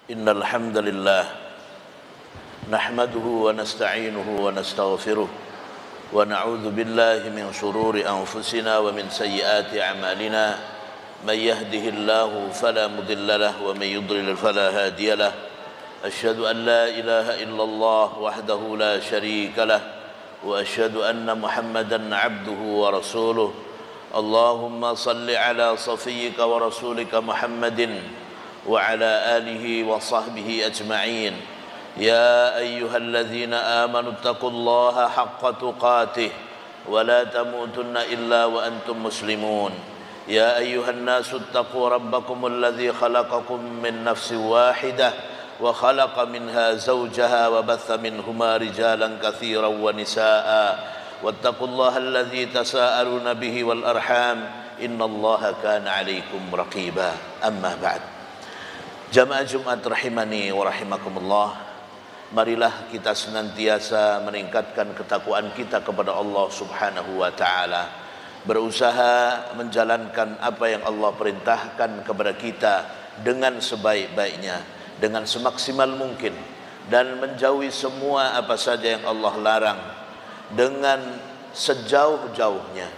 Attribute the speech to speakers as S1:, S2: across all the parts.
S1: إن الحمد لله نحمده ونستعينه ونستغفره ونعوذ بالله من شرور أنفسنا ومن سيئات أعمالنا من يهده الله فلا مضل له ومن يضلل فلا هادي له أشهد أن لا إله إلا الله وحده لا شريك له وأشهد أن محمدا عبده ورسوله اللهم صل على صفيك ورسولك محمد وعلى آله وصحبه أجمعين يا أيها الذين آمنوا اتقوا الله حق تقاته ولا تموتن إلا وأنتم مسلمون يا أيها الناس اتقوا ربكم الذي خلقكم من نفس واحدة وخلق منها زوجها وبث منهما رجالا كثيرا ونساء واتقوا الله الذي تساءلون به والأرحام إن الله كان عليكم رقيبا أما بعد. Jamaah Jumat rahimani wa rahimakumullah, marilah kita senantiasa meningkatkan ketakwaan kita kepada Allah Subhanahu wa taala, berusaha menjalankan apa yang Allah perintahkan kepada kita dengan sebaik-baiknya, dengan semaksimal mungkin, dan menjauhi semua apa saja yang Allah larang dengan sejauh-jauhnya.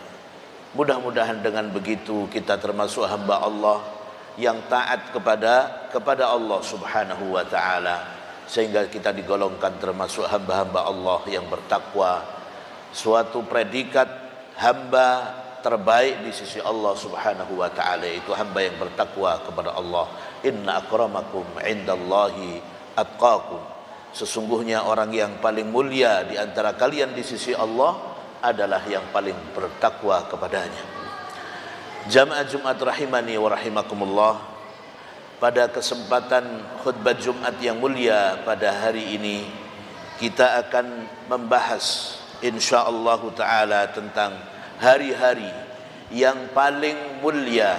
S1: Mudah-mudahan dengan begitu kita termasuk hamba Allah yang taat kepada Allah Subhanahu wa taala, sehingga kita digolongkan termasuk hamba-hamba Allah yang bertakwa, suatu predikat hamba terbaik di sisi Allah Subhanahu wa taala, itu hamba yang bertakwa kepada Allah. Inna akramakum indallahi atqakum, sesungguhnya orang yang paling mulia di antara kalian di sisi Allah adalah yang paling bertakwa kepadanya. Jamaah Jumat rahimani wa rahimakumullah, pada kesempatan khutbah Jumat yang mulia pada hari ini kita akan membahas insyaallah taala tentang hari-hari yang paling mulia,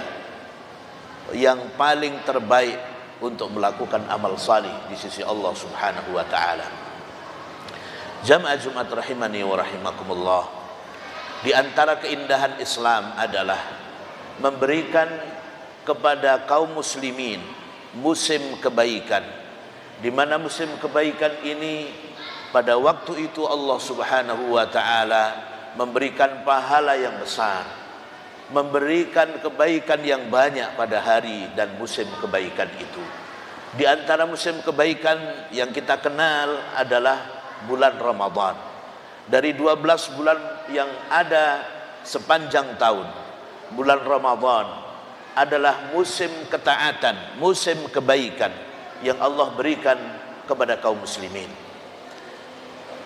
S1: yang paling terbaik untuk melakukan amal salih di sisi Allah Subhanahu wa taala. Jamaah Jumat rahimani wa rahimakumullah, di antara keindahan Islam adalah memberikan kepada kaum muslimin musim kebaikan, di mana musim kebaikan ini pada waktu itu Allah Subhanahu wa taala memberikan pahala yang besar, memberikan kebaikan yang banyak pada hari dan musim kebaikan itu. Di antara musim kebaikan yang kita kenal adalah bulan Ramadan. Dari 12 bulan yang ada sepanjang tahun, bulan Ramadan adalah musim ketaatan, musim kebaikan yang Allah berikan kepada kaum muslimin.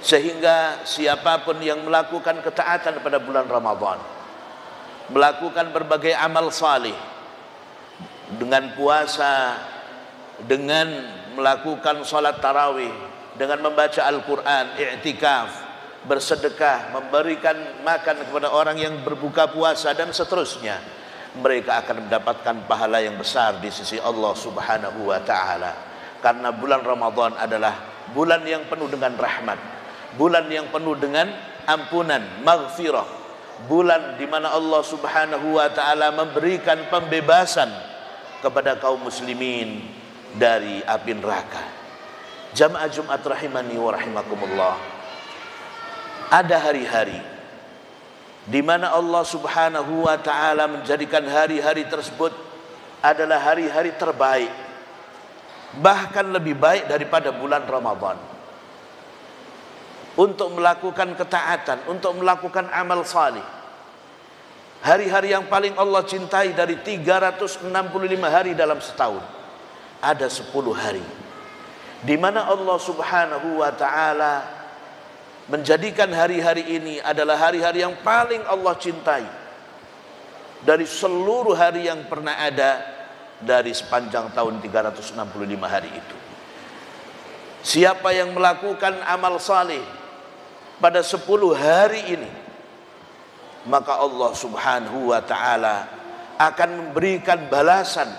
S1: Sehingga siapapun yang melakukan ketaatan pada bulan Ramadan, melakukan berbagai amal salih, dengan puasa, dengan melakukan salat tarawih, dengan membaca Al-Quran, i'tikaf, bersedekah, memberikan makan kepada orang yang berbuka puasa dan seterusnya, mereka akan mendapatkan pahala yang besar di sisi Allah Subhanahu wa taala. Karena bulan Ramadan adalah bulan yang penuh dengan rahmat, bulan yang penuh dengan ampunan, maghfirah, bulan di mana Allah Subhanahu wa taala memberikan pembebasan kepada kaum muslimin dari api neraka. Jamaah Jumat rahimani wa rahimakumullah, ada hari-hari di mana Allah Subhanahu wa taala menjadikan hari-hari tersebut adalah hari-hari terbaik, bahkan lebih baik daripada bulan Ramadan, untuk melakukan ketaatan, untuk melakukan amal salih. Hari-hari yang paling Allah cintai dari 365 hari dalam setahun, ada 10 hari di mana Allah Subhanahu wa taala menjadikan hari-hari ini adalah hari-hari yang paling Allah cintai dari seluruh hari yang pernah ada dari sepanjang tahun 365 hari itu. Siapa yang melakukan amal saleh pada 10 hari ini, maka Allah Subhanahu wa taala akan memberikan balasan.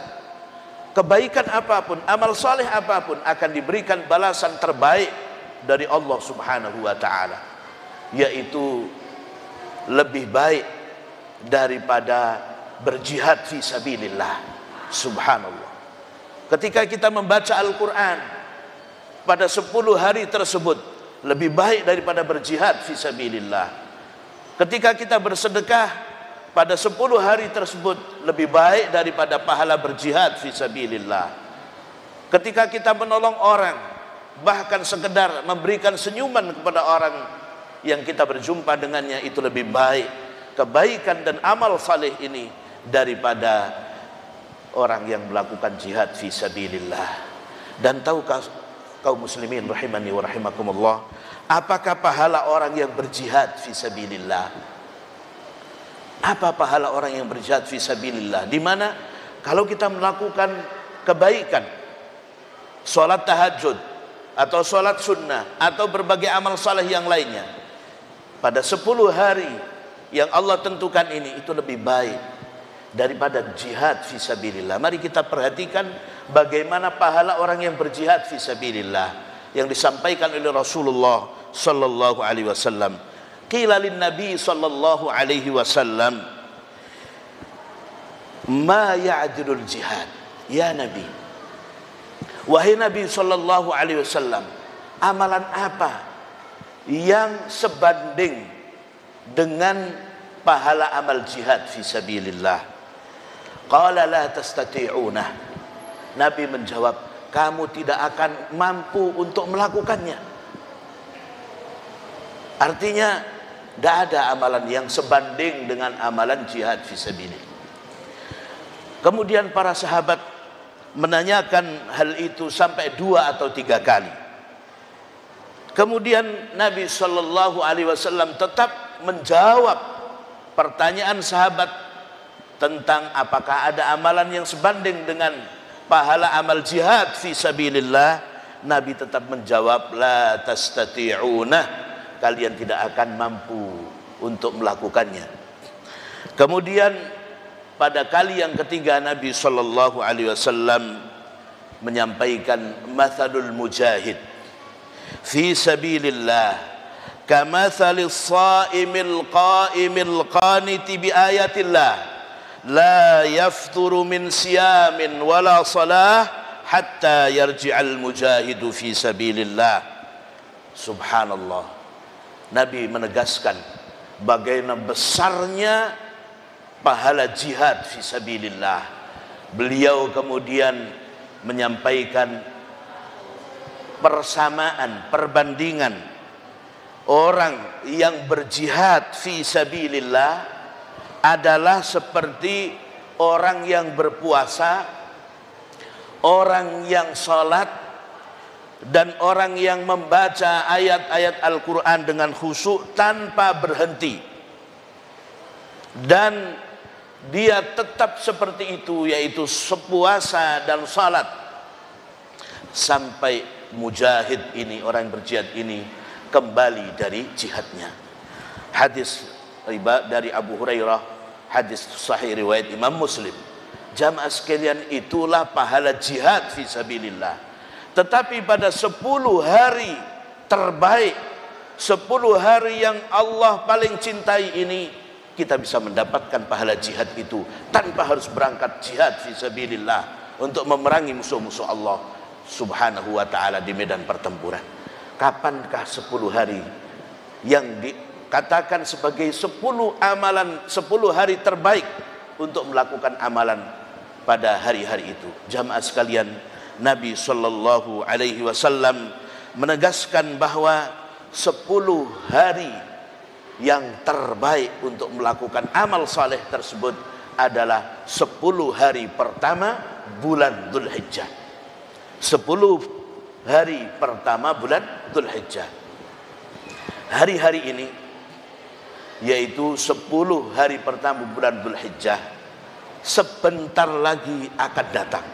S1: Kebaikan apapun, amal saleh apapun, akan diberikan balasan terbaik dari Allah Subhanahu wa taala, yaitu lebih baik daripada berjihad fi sabilillah. Subhanallah. Ketika kita membaca Al-Quran pada 10 hari tersebut lebih baik daripada berjihad fisabilillah. Ketika kita bersedekah pada 10 hari tersebut lebih baik daripada pahala berjihad fisabilillah. Ketika kita menolong orang, bahkan sekedar memberikan senyuman kepada orang yang kita berjumpa dengannya, itu lebih baik kebaikan dan amal saleh ini daripada orang yang melakukan jihad fisabilillah. Dan tahukah kaum muslimin rahimani wa rahimakumullah, apakah pahala orang yang berjihad fisabilillah? Apa pahala orang yang berjihad fisabilillah? Di mana kalau kita melakukan kebaikan, sholat tahajud atau sholat sunnah atau berbagai amal saleh yang lainnya pada 10 hari yang Allah tentukan ini, itu lebih baik daripada jihad fisabilillah. Mari kita perhatikan bagaimana pahala orang yang berjihad fisabilillah yang disampaikan oleh Rasulullah sallallahu alaihi wasallam. Qila lin nabi sallallahu alaihi wasallam, ma ya'dilul jihad ya nabi. Wahai nabi sallallahu alaihi wasallam, amalan apa yang sebanding dengan pahala amal jihad fisabilillah? Qala la tastati'unah. Nabi menjawab, kamu tidak akan mampu untuk melakukannya. Artinya tidak ada amalan yang sebanding dengan amalan jihad fisabilillah. Kemudian para sahabat menanyakan hal itu sampai 2 atau 3 kali. Kemudian Nabi sallallahu alaihi wasallam tetap menjawab pertanyaan sahabat tentang apakah ada amalan yang sebanding dengan pahala amal jihad fisabilillah. Nabi tetap menjawab, la tastati'unah, kalian tidak akan mampu untuk melakukannya. Kemudian pada kali yang ketiga Nabi sallallahu alaihi wasallam menyampaikan, mathalul mujahid fi sabilillah kamathalis shaimil qaimil qaniti bi ayatillah la yafturu min siyamin wala salah hatta yarji'al mujahidu fi sabilillah. Subhanallah. Nabi menegaskan bagaimana besarnya pahala jihad fi sabilillah. Beliau kemudian menyampaikan persamaan, perbandingan orang yang berjihad fi sabilillah adalah seperti orang yang berpuasa, orang yang sholat, dan orang yang membaca ayat-ayat Al-Quran dengan khusyuk tanpa berhenti. Dan dia tetap seperti itu, yaitu sepuasa dan sholat, sampai mujahid ini, orang yang berjihad ini, kembali dari jihadnya. Hadis dari Abu Hurairah, hadis sahih riwayat Imam Muslim. Jamaah sekalian, itulah pahala jihad fisabilillah. Tetapi pada 10 hari terbaik, 10 hari yang Allah paling cintai ini, kita bisa mendapatkan pahala jihad itu tanpa harus berangkat jihad fisabilillah untuk memerangi musuh-musuh Allah subhanahu wa ta'ala di medan pertempuran. Kapankah 10 hari yang dikatakan sebagai 10 amalan, 10 hari terbaik untuk melakukan amalan pada hari-hari itu? Jamaah sekalian, Nabi sallallahu alaihi wasallam menegaskan bahwa 10 hari yang terbaik untuk melakukan amal saleh tersebut adalah 10 hari pertama bulan Dzulhijjah. 10 hari pertama bulan Dzulhijjah. Hari-hari ini, yaitu 10 hari pertama bulan Dzulhijjah, sebentar lagi akan datang.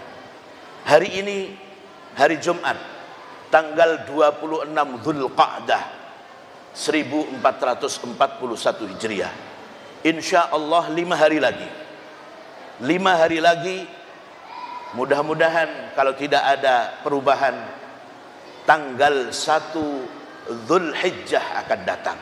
S1: Hari ini hari Jumat, tanggal 26 Dzulqa'dah 1441 Hijriah. Insya Allah 5 hari lagi, 5 hari lagi, mudah-mudahan kalau tidak ada perubahan, tanggal 1 Dzulhijjah akan datang,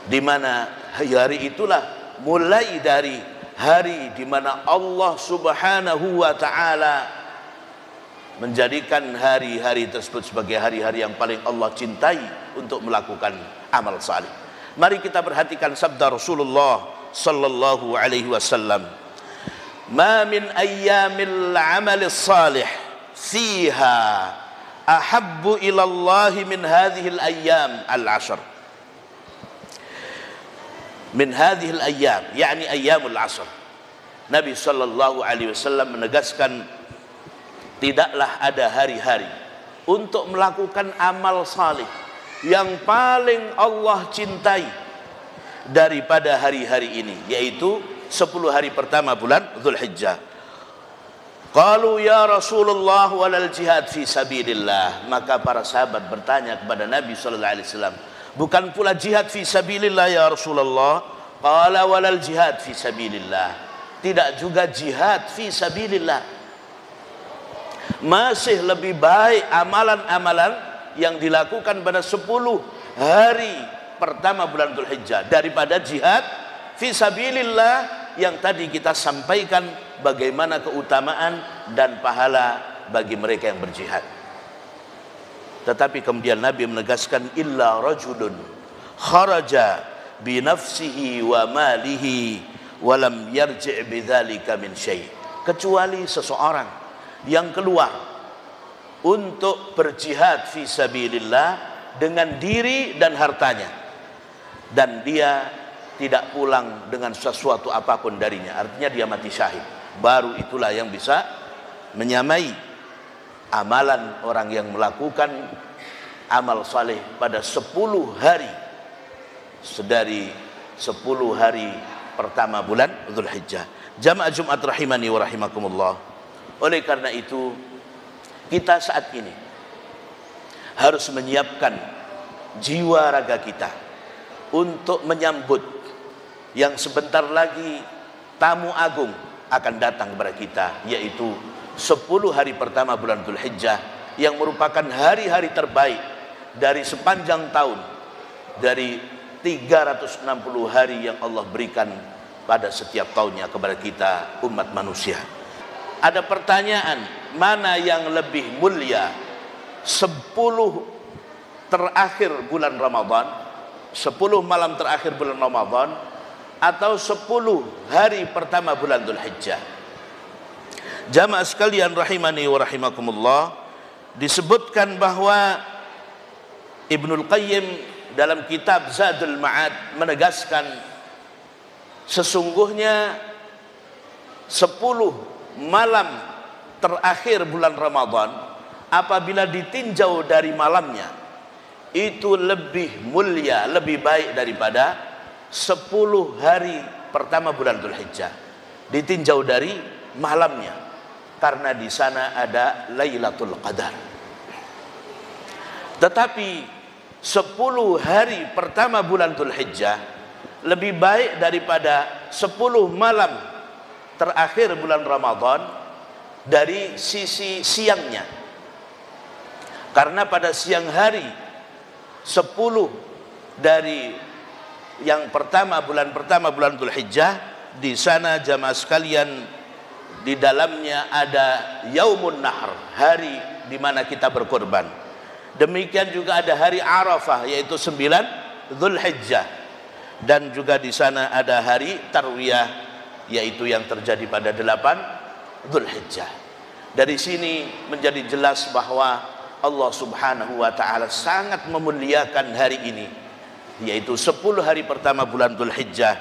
S1: di mana hari itulah mulai dari hari di mana Allah subhanahu wa ta'ala menjadikan hari-hari tersebut sebagai hari-hari yang paling Allah cintai untuk melakukan amal saleh. Mari kita perhatikan sabda Rasulullah sallallahu alaihi wasallam, "Ma min ayyamil 'amali salih fiha ahabbu ila Allah min hadhihi al-ayyam al-'ashr." Min hadhihi al-ayyam, yakni ayyamul 'ashr. Nabi sallallahu alaihi wasallam menegaskan tidaklah ada hari-hari untuk melakukan amal saleh yang paling Allah cintai daripada hari-hari ini, yaitu 10 hari pertama bulan Dzulhijjah. Qalu ya Rasulullah walal jihad fi sabilillah. Maka para sahabat bertanya kepada Nabi sallallahu alaihi wasallam, bukan pula jihad fi sabilillah ya Rasulullah? Qala walal jihad fi sabilillah. Tidak juga jihad fi sabilillah. Masih lebih baik amalan-amalan yang dilakukan pada 10 hari pertama bulan Dzulhijjah daripada jihad fi sabilillah yang tadi kita sampaikan bagaimana keutamaan dan pahala bagi mereka yang berjihad. Tetapi kemudian Nabi menegaskan, illa rajulun kharaja bi nafsihi wa malihi wa lam yarji' bidzalika min syai'. Kecuali seseorang yang keluar untuk berjihad fi sabilillah dengan diri dan hartanya, dan dia tidak pulang dengan sesuatu apapun darinya, artinya dia mati syahid, baru itulah yang bisa menyamai amalan orang yang melakukan amal saleh pada 10 hari sedari 10 hari pertama bulan Dzulhijjah. Jamaah Jumat rahimani wa rahimakumullah. Oleh karena itu kita saat ini harus menyiapkan jiwa raga kita untuk menyambut yang sebentar lagi tamu agung akan datang kepada kita, yaitu 10 hari pertama bulan Dzulhijjah yang merupakan hari-hari terbaik dari sepanjang tahun, dari 360 hari yang Allah berikan pada setiap tahunnya kepada kita umat manusia. Ada pertanyaan, mana yang lebih mulia, 10 terakhir bulan Ramadan, 10 malam terakhir bulan Ramadan, atau 10 hari pertama bulan Dzulhijjah? Jamaah sekalian rahimani wa rahimakumullah, disebutkan bahwa Ibnul Qayyim dalam kitab Zadul Ma'ad menegaskan sesungguhnya 10 malam terakhir bulan Ramadan apabila ditinjau dari malamnya itu lebih mulia, lebih baik daripada 10 hari pertama bulan Dzulhijjah ditinjau dari malamnya, karena di sana ada Lailatul Qadar. Tetapi 10 hari pertama bulan Dzulhijjah lebih baik daripada 10 malam terakhir bulan Ramadan dari sisi siangnya, karena pada siang hari 10 dari yang pertama bulan Dzulhijjah, di sana jamaah sekalian, di dalamnya ada Yaumun Nahr, hari di mana kita berkorban. Demikian juga ada hari Arafah, yaitu 9 Dzulhijjah, dan juga di sana ada hari Tarwiyah, yaitu yang terjadi pada 8 Dzulhijjah. Dari sini menjadi jelas bahwa Allah Subhanahu wa taala sangat memuliakan hari ini, yaitu 10 hari pertama bulan Dzulhijjah.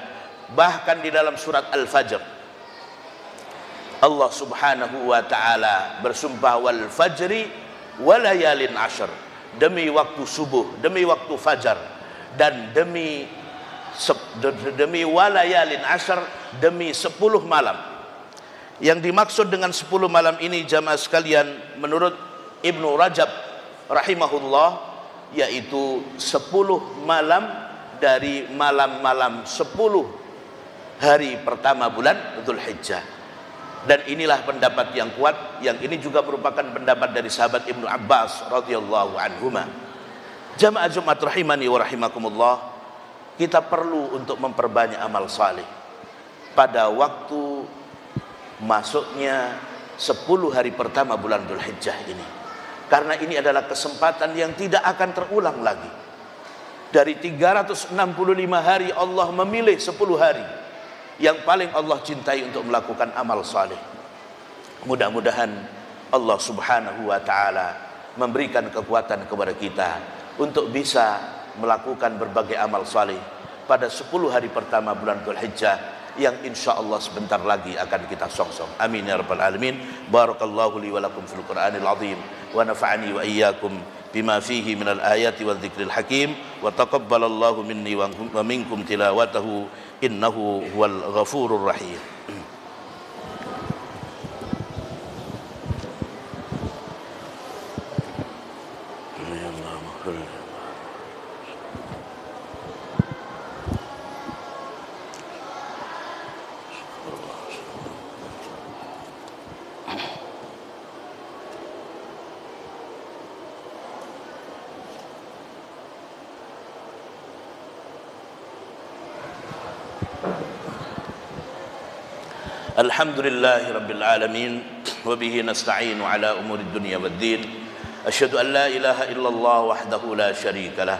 S1: Bahkan di dalam surat Al-Fajr Allah Subhanahu wa taala bersumpah, wal fajri walayalin ashr, demi waktu subuh, demi waktu fajar, dan demi walayalin ashr, demi 10 malam. Yang dimaksud dengan 10 malam ini jamaah sekalian, menurut Ibnu Rajab rahimahullah, yaitu 10 malam dari malam-malam 10 hari pertama bulan Dzulhijjah. Dan inilah pendapat yang kuat, yang ini juga merupakan pendapat dari sahabat Ibnu Abbas radhiyallahu anhuma. Jamaah Jumat rahimani wa rahimakumullah, kita perlu untuk memperbanyak amal saleh pada waktu masuknya 10 hari pertama bulan Dzulhijjah ini. Karena ini adalah kesempatan yang tidak akan terulang lagi. Dari 365 hari Allah memilih 10 hari yang paling Allah cintai untuk melakukan amal saleh. Mudah-mudahan Allah Subhanahu wa taala memberikan kekuatan kepada kita untuk bisa melakukan berbagai amal saleh pada 10 hari pertama bulan Dzulhijjah yang insyaallah sebentar lagi akan kita songsong. Amin ya rabbal alamin. Barakallahu li wa lakum fil Qur'anil azim wa nafa'ani wa iyyakum bima fihi minal ayati wal dzikril hakim wa taqabbalallahu minni wa minkum tilawatahu innahu huwal ghafurur rahim. Alhamdulillahi rabbil alamin wa bihi nasta'inu ala umuri dunya waddin. Asyhadu an la ilaha illallah wahdahu la syarika lah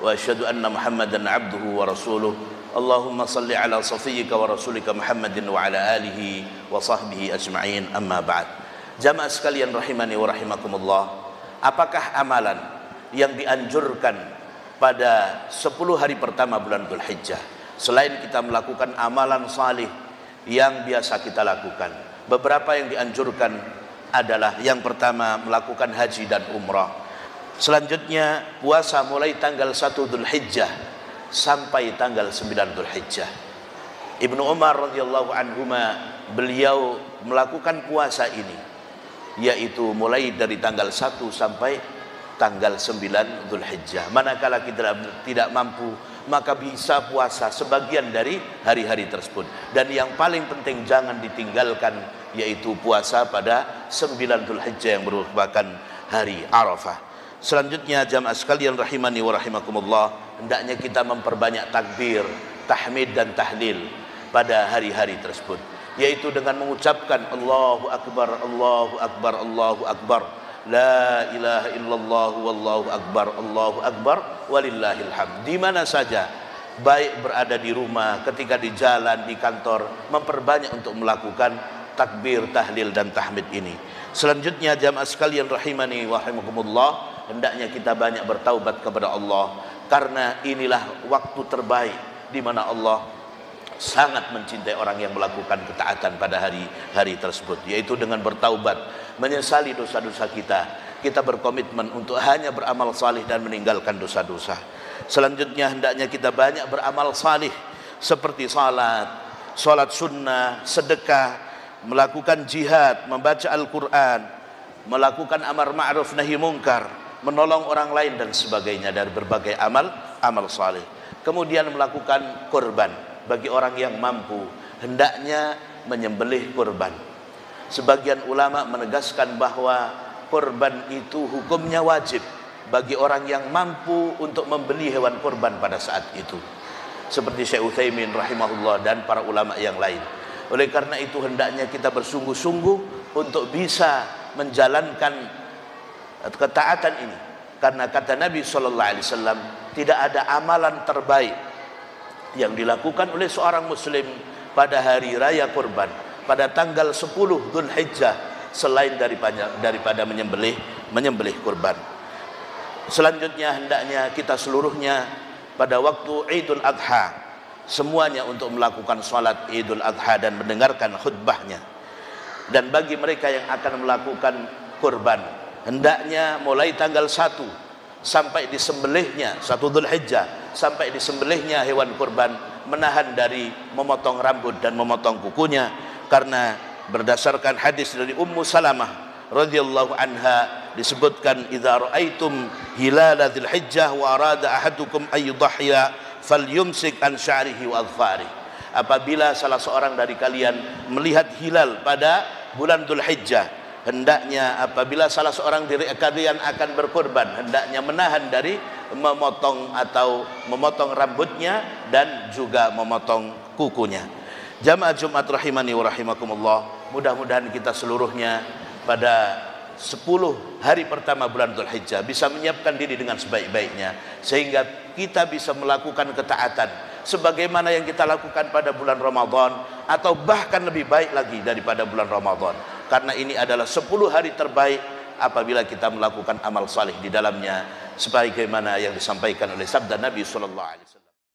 S1: wa asyhadu anna Muhammadan abduhu wa rasuluh. Allahumma salli ala safiyyika wa rasulika Muhammadin wa ala alihi wa sahbihi ajma'in. Amma ba'd. Jamaah sekalian rahimani wa rahimakumullah, apakah amalan yang dianjurkan pada 10 hari pertama bulan Dzulhijjah selain kita melakukan amalan salih yang biasa kita lakukan? Beberapa yang dianjurkan adalah yang pertama melakukan haji dan umrah. Selanjutnya puasa mulai tanggal 1 Dzulhijjah sampai tanggal 9 Dzulhijjah. Ibnu Umar radhiyallahu anhuma beliau melakukan puasa ini, yaitu mulai dari tanggal 1 sampai tanggal 9 Dzulhijjah. Manakala kita tidak mampu, maka bisa puasa sebagian dari hari-hari tersebut. Dan yang paling penting jangan ditinggalkan, yaitu puasa pada 9 Dzulhijjah yang merupakan hari Arafah. Selanjutnya jamaah sekalian rahimani wa rahimakumullah, hendaknya kita memperbanyak takbir, tahmid dan tahlil pada hari-hari tersebut, yaitu dengan mengucapkan Allahu Akbar, Allahu Akbar, Allahu Akbar, la ilaha illallah wallahu akbar, Allahu akbar walillahil hamd. Di mana saja, baik berada di rumah, ketika di jalan, di kantor, memperbanyak untuk melakukan takbir, tahlil dan tahmid ini. Selanjutnya jamaah sekalian rahimani wa rahimakumullah, hendaknya kita banyak bertaubat kepada Allah, karena inilah waktu terbaik di mana Allah sangat mencintai orang yang melakukan ketaatan pada hari-hari tersebut, yaitu dengan bertaubat, menyesali dosa-dosa kita. Kita berkomitmen untuk hanya beramal salih dan meninggalkan dosa-dosa. Selanjutnya hendaknya kita banyak beramal salih seperti salat sunnah, sedekah, melakukan jihad, membaca Al-Quran, melakukan amar ma'ruf nahi mungkar, menolong orang lain dan sebagainya dari berbagai amal salih. Kemudian melakukan kurban bagi orang yang mampu, hendaknya menyembelih kurban. Sebagian ulama menegaskan bahwa kurban itu hukumnya wajib bagi orang yang mampu untuk membeli hewan kurban pada saat itu, seperti Syekh Utsaimin rahimahullah dan para ulama yang lain. Oleh karena itu hendaknya kita bersungguh-sungguh untuk bisa menjalankan ketaatan ini, karena kata Nabi SAW, tidak ada amalan terbaik yang dilakukan oleh seorang muslim pada hari raya kurban pada tanggal 10 Dzulhijjah selain daripada menyembelih kurban. Selanjutnya hendaknya kita seluruhnya pada waktu Idul Adha semuanya untuk melakukan salat Idul Adha dan mendengarkan khutbahnya. Dan bagi mereka yang akan melakukan kurban, hendaknya mulai tanggal 1 sampai disembelihnya 1 Dzulhijjah, sampai disembelihnya hewan kurban, menahan dari memotong rambut dan memotong kukunya, karena berdasarkan hadis dari Ummu Salamah radhiyallahu anha disebutkan, idza raaitum hilal Dzulhijjah wa arada ahadukum ay yudhhiya falyumsik an sya'rihi wa adfari. Apabila salah seorang dari kalian melihat hilal pada bulan Dzulhijjah, hendaknya apabila salah seorang dari kalian akan berkorban, hendaknya menahan dari memotong rambutnya dan juga memotong kukunya. Jamaah Jumat rahimani wa rahimakumullah, Mudah-mudahan kita seluruhnya pada 10 hari pertama bulan Dzulhijjah bisa menyiapkan diri dengan sebaik-baiknya, sehingga kita bisa melakukan ketaatan sebagaimana yang kita lakukan pada bulan Ramadan, atau bahkan lebih baik lagi daripada bulan Ramadan, karena ini adalah 10 hari terbaik apabila kita melakukan amal saleh di dalamnya, sebagaimana yang disampaikan oleh sabda Nabi sallallahu alaihi wasallam.